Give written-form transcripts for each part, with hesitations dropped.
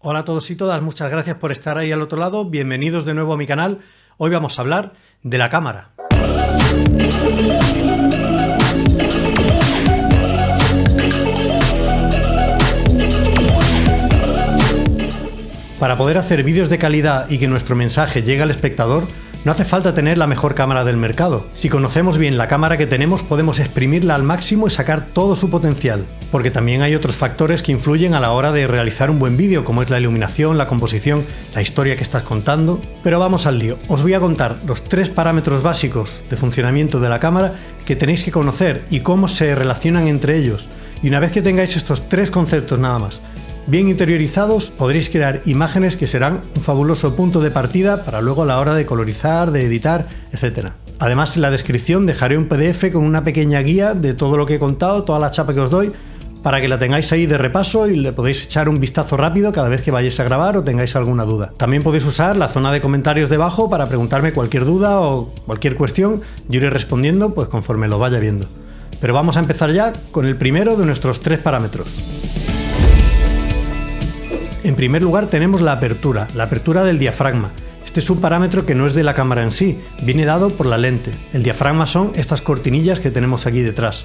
Hola a todos y todas, muchas gracias por estar ahí al otro lado, bienvenidos de nuevo a mi canal. Hoy vamos a hablar de la cámara. Para poder hacer vídeos de calidad y que nuestro mensaje llegue al espectador, no hace falta tener la mejor cámara del mercado. Si conocemos bien la cámara que tenemos, podemos exprimirla al máximo y sacar todo su potencial. Porque también hay otros factores que influyen a la hora de realizar un buen vídeo, como es la iluminación, la composición, la historia que estás contando. Pero vamos al lío. Os voy a contar los 3 parámetros básicos de funcionamiento de la cámara que tenéis que conocer y cómo se relacionan entre ellos. Y una vez que tengáis estos 3 conceptos nada más bien interiorizados, podréis crear imágenes que serán un fabuloso punto de partida para luego a la hora de colorizar, de editar, etc. Además, en la descripción dejaré un PDF con una pequeña guía de todo lo que he contado, toda la chapa que os doy, para que la tengáis ahí de repaso y le podéis echar un vistazo rápido cada vez que vayáis a grabar o tengáis alguna duda. También podéis usar la zona de comentarios debajo para preguntarme cualquier duda o cualquier cuestión. Yo iré respondiendo pues conforme lo vaya viendo. Pero vamos a empezar ya con el primero de nuestros 3 parámetros. En primer lugar tenemos la apertura del diafragma. Este es un parámetro que no es de la cámara en sí, viene dado por la lente. El diafragma son estas cortinillas que tenemos aquí detrás.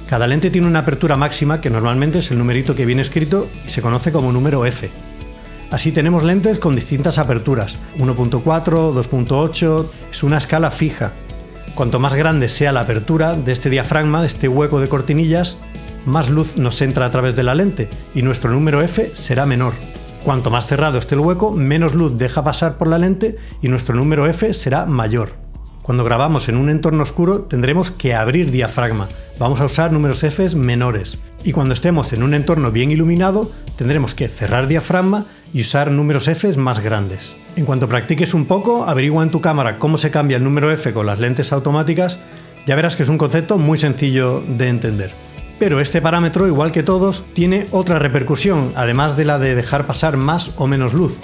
Cada lente tiene una apertura máxima que normalmente es el numerito que viene escrito y se conoce como número F. Así tenemos lentes con distintas aperturas, 1.4, 2.8, es una escala fija. Cuanto más grande sea la apertura de este diafragma, de este hueco de cortinillas, más luz nos entra a través de la lente y nuestro número F será menor. Cuanto más cerrado esté el hueco, menos luz deja pasar por la lente y nuestro número F será mayor. Cuando grabamos en un entorno oscuro tendremos que abrir diafragma, vamos a usar números F menores. Y cuando estemos en un entorno bien iluminado tendremos que cerrar diafragma y usar números F más grandes. En cuanto practiques un poco, averigua en tu cámara cómo se cambia el número F con las lentes automáticas, ya verás que es un concepto muy sencillo de entender. Pero este parámetro, igual que todos, tiene otra repercusión, además de la de dejar pasar más o menos luz.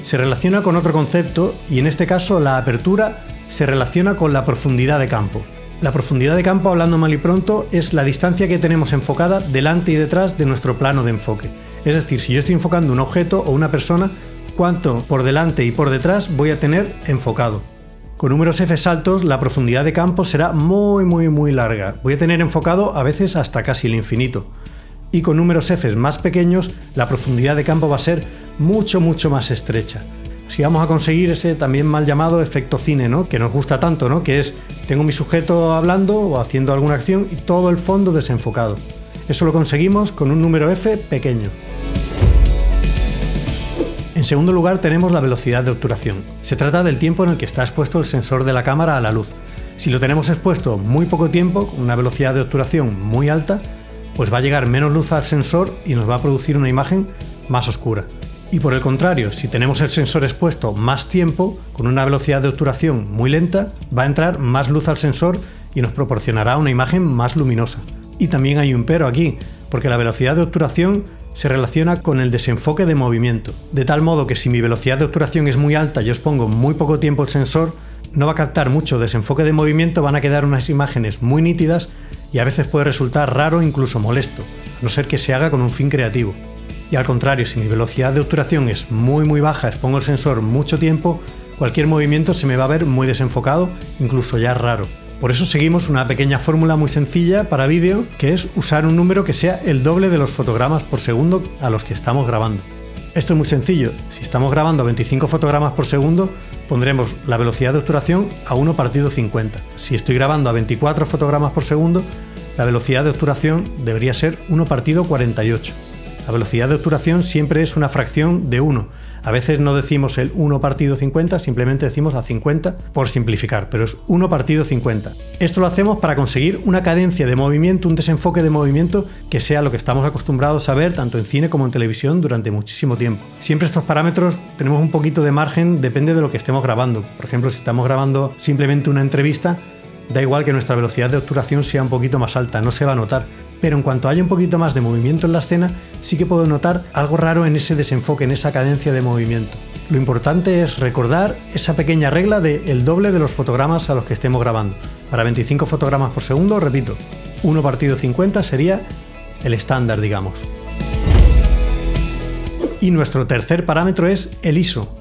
Se relaciona con otro concepto y en este caso la apertura se relaciona con la profundidad de campo. La profundidad de campo, hablando mal y pronto, es la distancia que tenemos enfocada delante y detrás de nuestro plano de enfoque. Es decir, si yo estoy enfocando un objeto o una persona, cuánto por delante y por detrás voy a tener enfocado. Con números F altos, la profundidad de campo será muy larga. Voy a tener enfocado a veces hasta casi el infinito. Y con números F más pequeños, la profundidad de campo va a ser mucho más estrecha. Así vamos a conseguir ese también mal llamado efecto cine, ¿no? Que nos gusta tanto, ¿no? Que es, tengo mi sujeto hablando o haciendo alguna acción y todo el fondo desenfocado. Eso lo conseguimos con un número F pequeño. En segundo lugar tenemos la velocidad de obturación. Se trata del tiempo en el que está expuesto el sensor de la cámara a la luz. Si lo tenemos expuesto muy poco tiempo, con una velocidad de obturación muy alta, pues va a llegar menos luz al sensor y nos va a producir una imagen más oscura. Y por el contrario, si tenemos el sensor expuesto más tiempo, con una velocidad de obturación muy lenta, va a entrar más luz al sensor y nos proporcionará una imagen más luminosa. Y también hay un pero aquí, porque la velocidad de obturación se relaciona con el desenfoque de movimiento, de tal modo que si mi velocidad de obturación es muy alta y os pongo muy poco tiempo el sensor, no va a captar mucho desenfoque de movimiento, van a quedar unas imágenes muy nítidas y a veces puede resultar raro, incluso molesto, a no ser que se haga con un fin creativo. Y al contrario, si mi velocidad de obturación es muy baja, expongo el sensor mucho tiempo, cualquier movimiento se me va a ver muy desenfocado, incluso ya raro. Por eso seguimos una pequeña fórmula muy sencilla para vídeo, que es usar un número que sea el doble de los fotogramas por segundo a los que estamos grabando. Esto es muy sencillo, si estamos grabando a 25 fotogramas por segundo, pondremos la velocidad de obturación a 1 partido 50. Si estoy grabando a 24 fotogramas por segundo, la velocidad de obturación debería ser 1 partido 48. La velocidad de obturación siempre es una fracción de 1. A veces no decimos el 1 partido 50, simplemente decimos a 50 por simplificar, pero es 1 partido 50. Esto lo hacemos para conseguir una cadencia de movimiento, un desenfoque de movimiento que sea lo que estamos acostumbrados a ver tanto en cine como en televisión durante muchísimo tiempo. Siempre estos parámetros tenemos un poquito de margen, depende de lo que estemos grabando. Por ejemplo, si estamos grabando simplemente una entrevista, da igual que nuestra velocidad de obturación sea un poquito más alta, no se va a notar. Pero en cuanto haya un poquito más de movimiento en la escena, sí que puedo notar algo raro en ese desenfoque, en esa cadencia de movimiento. Lo importante es recordar esa pequeña regla de el doble de los fotogramas a los que estemos grabando. Para 25 fotogramas por segundo, repito, 1 partido 50 sería el estándar, digamos. Y nuestro tercer parámetro es el ISO.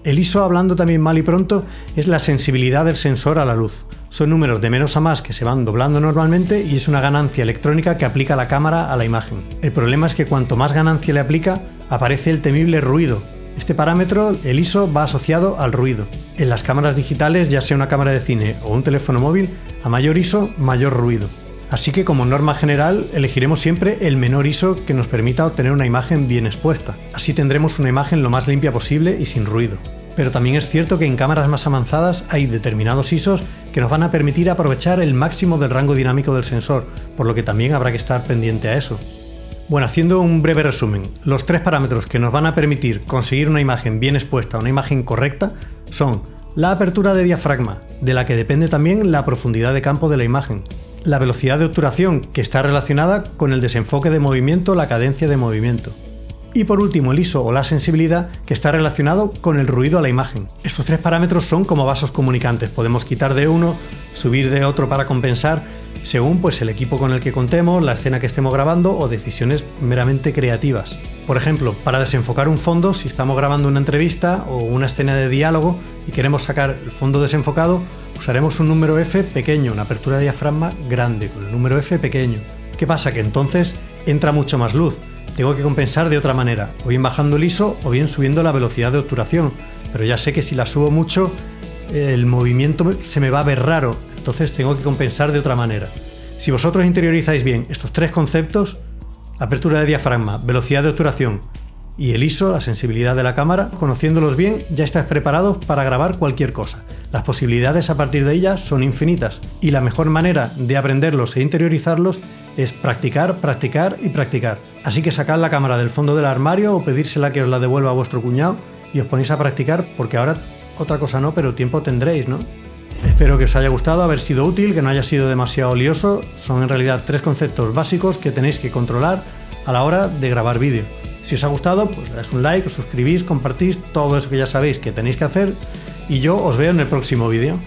El ISO, hablando también mal y pronto, es la sensibilidad del sensor a la luz. Son números de menos a más que se van doblando normalmente y es una ganancia electrónica que aplica la cámara a la imagen. El problema es que cuanto más ganancia le aplica, aparece el temible ruido. Este parámetro, el ISO, va asociado al ruido. En las cámaras digitales, ya sea una cámara de cine o un teléfono móvil, a mayor ISO, mayor ruido. Así que como norma general, elegiremos siempre el menor ISO que nos permita obtener una imagen bien expuesta. Así tendremos una imagen lo más limpia posible y sin ruido. Pero también es cierto que en cámaras más avanzadas hay determinados ISOs que nos van a permitir aprovechar el máximo del rango dinámico del sensor, por lo que también habrá que estar pendiente a eso. Bueno, haciendo un breve resumen, los tres parámetros que nos van a permitir conseguir una imagen bien expuesta, una imagen correcta, son la apertura de diafragma, de la que depende también la profundidad de campo de la imagen, la velocidad de obturación, que está relacionada con el desenfoque de movimiento, la cadencia de movimiento. Y por último, el ISO o la sensibilidad, que está relacionado con el ruido a la imagen. Estos tres parámetros son como vasos comunicantes. Podemos quitar de uno, subir de otro para compensar, según pues el equipo con el que contemos, la escena que estemos grabando o decisiones meramente creativas. Por ejemplo, para desenfocar un fondo, si estamos grabando una entrevista o una escena de diálogo y queremos sacar el fondo desenfocado, usaremos un número F pequeño, una apertura de diafragma grande, con el número F pequeño. ¿Qué pasa? Que entonces entra mucho más luz. Tengo que compensar de otra manera, o bien bajando el ISO o bien subiendo la velocidad de obturación, pero ya sé que si la subo mucho el movimiento se me va a ver raro, entonces tengo que compensar de otra manera. Si vosotros interiorizáis bien estos tres conceptos, apertura de diafragma, velocidad de obturación y el ISO, la sensibilidad de la cámara, conociéndolos bien ya estáis preparados para grabar cualquier cosa. Las posibilidades a partir de ellas son infinitas y la mejor manera de aprenderlos e interiorizarlos es practicar, practicar y practicar. Así que sacad la cámara del fondo del armario o pedírsela que os la devuelva a vuestro cuñado y os ponéis a practicar, porque ahora otra cosa no, pero tiempo tendréis, ¿no? Espero que os haya gustado, haber sido útil, que no haya sido demasiado lioso. Son en realidad tres conceptos básicos que tenéis que controlar a la hora de grabar vídeo. Si os ha gustado, pues le dais un like, os suscribís, compartís, todo eso que ya sabéis que tenéis que hacer y yo os veo en el próximo vídeo.